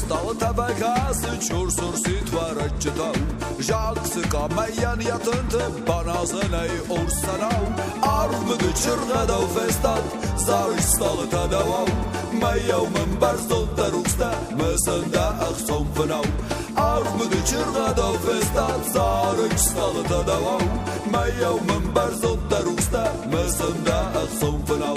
Stalo tabakası çursur süt var acıdav Jaksı kamayan yatıntı banazanay ursanav Armıdı çırgadav festat zarış stalı tadavav Mayav minbar zolta ruksta mısında aksom fınav Armıdı çırgadav festat zarış stalı tadavav Mayav minbar zolta ruksta mısında aksom fınav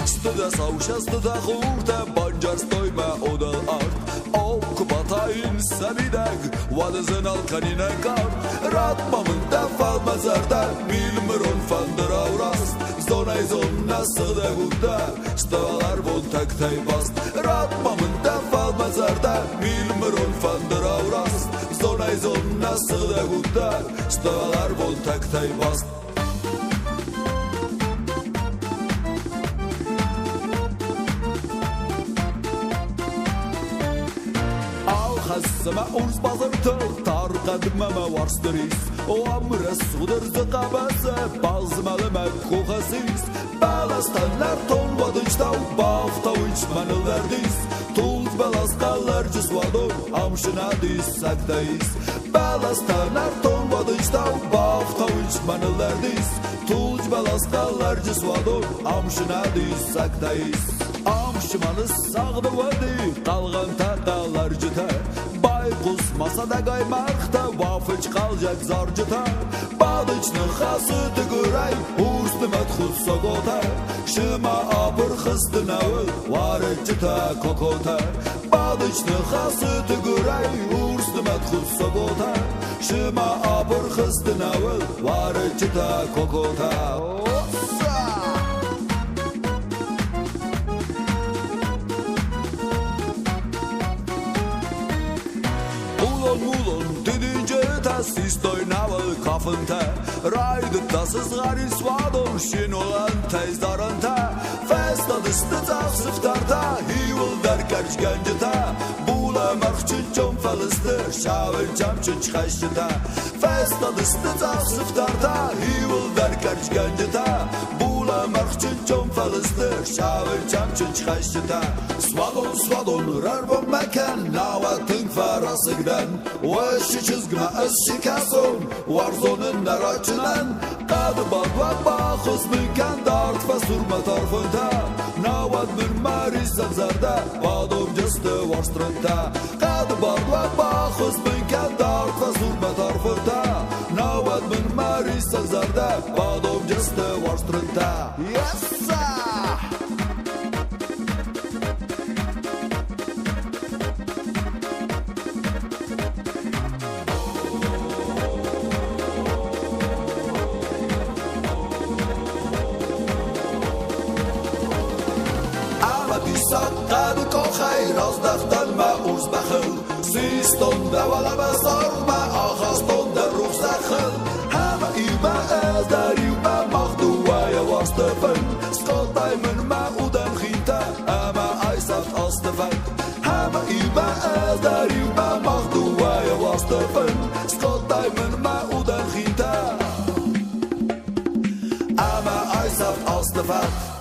Studa savşa studa hurta bancar stoyma odal art Okubatayın sabidag Wadazın alkanine kar Ratmamın defal mazarda Milmiron fandır avrast Zonay zonna sıda gudda Stavalar von tak taybast Ratmamın defal mazarda Milmiron fandır avrast Zonay zonna sıda gudda Stavalar von tak taybast Sama urs bazırtı tarqadmama varstırız O amra sudur zıqabası bazmalama koğasız Balastanlar tonvadıçtav baftavuç manılardız Tult balasqallar cüsvador amşınadız saktayız Balastanlar tonvadıçtav baftavuç manılardız Tult balasqallar cüsvador amşınadız saktayız Amşımanız sağdı vadı qalğan taqalar cüta Bayqus masada qaymarqda vafıç qalacaq zarcıta Badıçны xasıtı göray Urstımat xudsa gota Şıma apır xıstınavı Varıcıta kokota Badıçны xasıtı göray Urstımat xudsa gota Şıma apır xıstınavı Varıcıta kokota Mulon didince sistoj naval kafınta Raydı tasız garis vadon şin olan tezdaranta Festa dısты taqsıftarta Hivul derkerç gencita Bula marxçın çom falısты Şavır camçın çıkaşçıta Festa dısты taqsıftarta Hivul derkerç gencita Bula marxçın çom falısты Şavır camçın çıkaşçıta Svadon rarbom mekan Navatın farasıgdan Vaşı çizgma ışıkason Varzonun naraçınan Qadı balva baxız mümkən Dart və surma tarfında Navad mürmari zavzarda Vadom cıstı varstrında Qadı balva baxız mümkən Dart və surma tarfında Navad mürmari zavzarda Vadom cıstı varstrında Yassa! Qad koxay razdaftan ma uzbaxıl Sistonda vala basarma Axastonda ruxsaxıl Hama ima azdari ma Maxduvaya vastafın Skotay min ma udan xinta Ama aysat astafan Hama ima azdari ma Maxduvaya vastafın Skotay min ma udan xinta Ama aysat astafan